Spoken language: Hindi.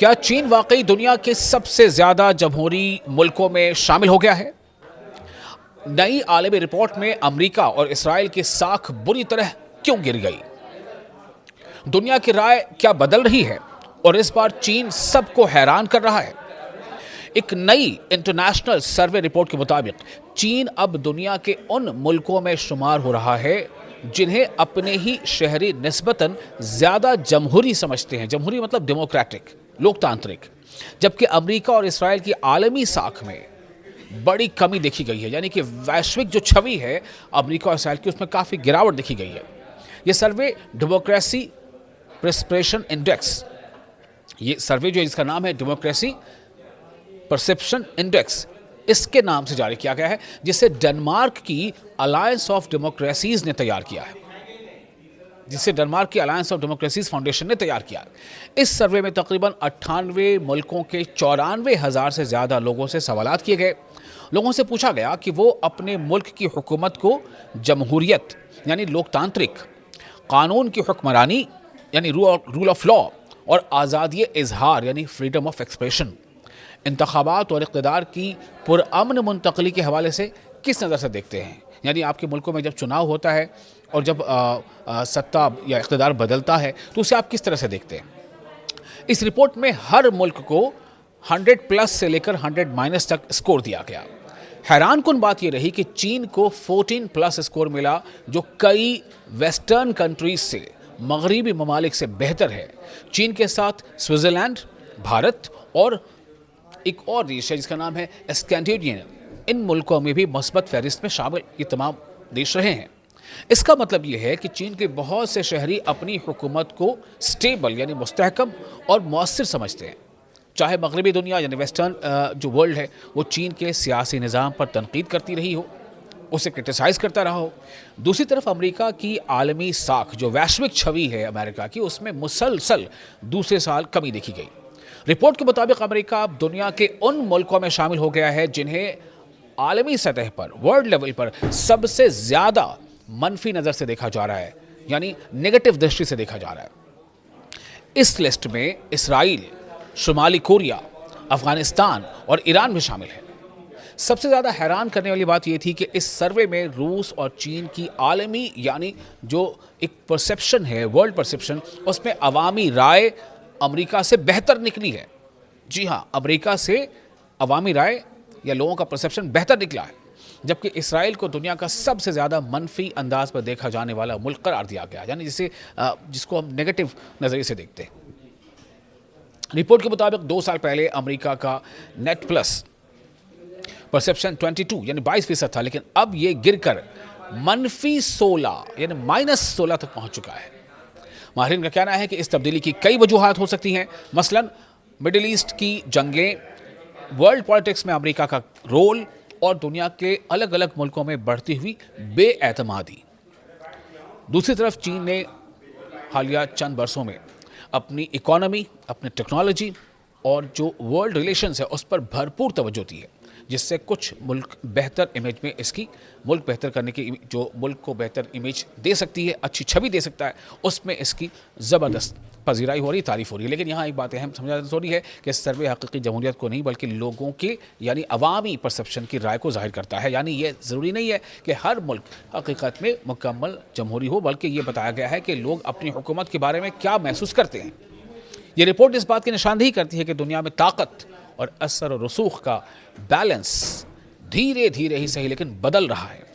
क्या चीन वाकई दुनिया के सबसे ज्यादा जमहूरी मुल्कों में शामिल हो गया है? नई आलमी रिपोर्ट में अमेरिका और इसराइल की साख बुरी तरह क्यों गिर गई? दुनिया की राय क्या बदल रही है और इस बार चीन सबको हैरान कर रहा है? एक नई इंटरनेशनल सर्वे रिपोर्ट के मुताबिक चीन अब दुनिया के उन मुल्कों में शुमार हो रहा है जिन्हें अपने ही शहरी निस्बतन ज्यादा जमहूरी समझते हैं। जमहूरी मतलब डेमोक्रेटिक, लोकतांत्रिक। जबकि अमेरिका और इसराइल की आलमी साख में बड़ी कमी देखी गई है, यानी कि वैश्विक जो छवि है अमेरिका और इसराइल की, उसमें काफ़ी गिरावट देखी गई है। ये सर्वे डेमोक्रेसी परसेप्शन इंडेक्स, ये सर्वे जो है जिसका नाम है डेमोक्रेसी परसेप्शन इंडेक्स, इसके नाम से जारी किया गया है, जिसे डेनमार्क की अलायंस ऑफ डेमोक्रेसीज ने तैयार किया है, जिसे डेनमार्क की अलायंस ऑफ डेमोक्रेसीज फाउंडेशन ने तैयार किया। इस सर्वे में तकरीबन 98 मुल्कों के 94,000 से ज़्यादा लोगों से सवालात किए गए। लोगों से पूछा गया कि वो अपने मुल्क की हुकूमत को जमहूरियत यानी लोकतांत्रिक, कानून की हुक्मरानी यानी रूल ऑफ लॉ और आज़ादी इजहार यानी फ्रीडम ऑफ एक्सप्रेशन, इंतखाबात और इक़्तिदार की पुरअमन मुंतकली के हवाले से किस नज़र से देखते हैं। यानी आपके मुल्कों में जब चुनाव होता है और जब सत्ता या इक़्तिदार बदलता है तो उसे आप किस तरह से देखते हैं। इस रिपोर्ट में हर मुल्क को 100+ से लेकर 100- तक स्कोर दिया गया। हैरान कुन बात यह रही कि चीन को 14+ स्कोर मिला, जो कई वेस्टर्न कंट्रीज से, मगरबी ममालिक से बेहतर है। चीन के साथ स्विट्ज़रलैंड, भारत और एक और देश है जिसका नाम है स्कैंडिनेवियन, इन मुल्कों में भी मस्बत फहरिस्त में शामिल ये तमाम देश रहे हैं। इसका मतलब यह है कि चीन के बहुत से शहरी अपनी हुकूमत को स्टेबल यानी मुस्तहकम और मौसर समझते हैं। चाहे मगरबी दुनिया यानी वेस्टर्न जो वर्ल्ड है वो चीन के सियासी निज़ाम पर तनकीद करती रही हो, उसे क्रिटिसाइज़ करता रहा हो। दूसरी तरफ अमेरिका की आलमी साख, जो वैश्विक छवि है अमेरिका की, उसमें मुसलसल दूसरे साल कमी देखी गई। रिपोर्ट के मुताबिक अमेरिका अब दुनिया के उन मुल्कों में शामिल हो गया है जिन्हें आलमी सतह पर, वर्ल्ड लेवल पर सबसे ज़्यादा मनफी नज़र से देखा जा रहा है, यानी नेगेटिव दृष्टि से देखा जा रहा है। इस लिस्ट में इसराइल, शुमाली कोरिया, अफगानिस्तान और ईरान भी शामिल है। सबसे ज़्यादा हैरान करने वाली बात यह थी कि इस सर्वे में रूस और चीन की आलमी यानी जो एक परसेप्शन है, वर्ल्ड परसेप्शन, उसमें अवामी राय अमेरिका से बेहतर निकली है। जी हाँ, अमेरिका से अवामी राय या लोगों का परसेप्शन बेहतर निकला है, जबकि इसराइल को दुनिया का सबसे ज़्यादा मनफी अंदाज पर देखा जाने वाला मुल्क करार दिया गया, यानी जिसको हम नेगेटिव नज़रिए से देखते हैं। रिपोर्ट के मुताबिक 2 साल पहले अमेरिका का नेट प्लस परसेप्शन 22 यानी 22% था, लेकिन अब ये गिरकर -16 यानी -16 तक पहुंच चुका है। माहिरीन का कहना है कि इस तब्दीली की कई वजूहात हो सकती हैं, मसलन मिडिल ईस्ट की जंगें, वर्ल्ड पॉलिटिक्स में अमेरिका का रोल और दुनिया के अलग अलग मुल्कों में बढ़ती हुई बेएतमादी। दूसरी तरफ चीन ने हालिया चंद बरसों में अपनी इकोनॉमी, अपनी टेक्नोलॉजी और जो वर्ल्ड रिलेशंस है उस पर भरपूर तवज्जो दी है, जिससे कुछ मुल्क बेहतर इमेज में इसकी, मुल्क बेहतर करने की, जो मुल्क को बेहतर इमेज दे सकती है, अच्छी छवि दे सकता है, उसमें इसकी ज़बरदस्त पजीराई हो रही, तारीफ हो रही है। लेकिन यहाँ एक बात अहम समझना ज़रूरी है कि सर्वे हकीकी जमहूरियत को नहीं बल्कि लोगों के यानी अवामी परसेप्शन की राय को जाहिर करता है। यानी ये ज़रूरी नहीं है कि हर मुल्क हकीकत में मुकम्मल जमहूरी हो, बल्कि ये बताया गया है कि लोग अपनी हुकूमत के बारे में क्या महसूस करते हैं। ये रिपोर्ट इस बात की निशानदेही करती है कि दुनिया में ताकत और असर और रसूख का बैलेंस धीरे धीरे ही सही लेकिन बदल रहा है।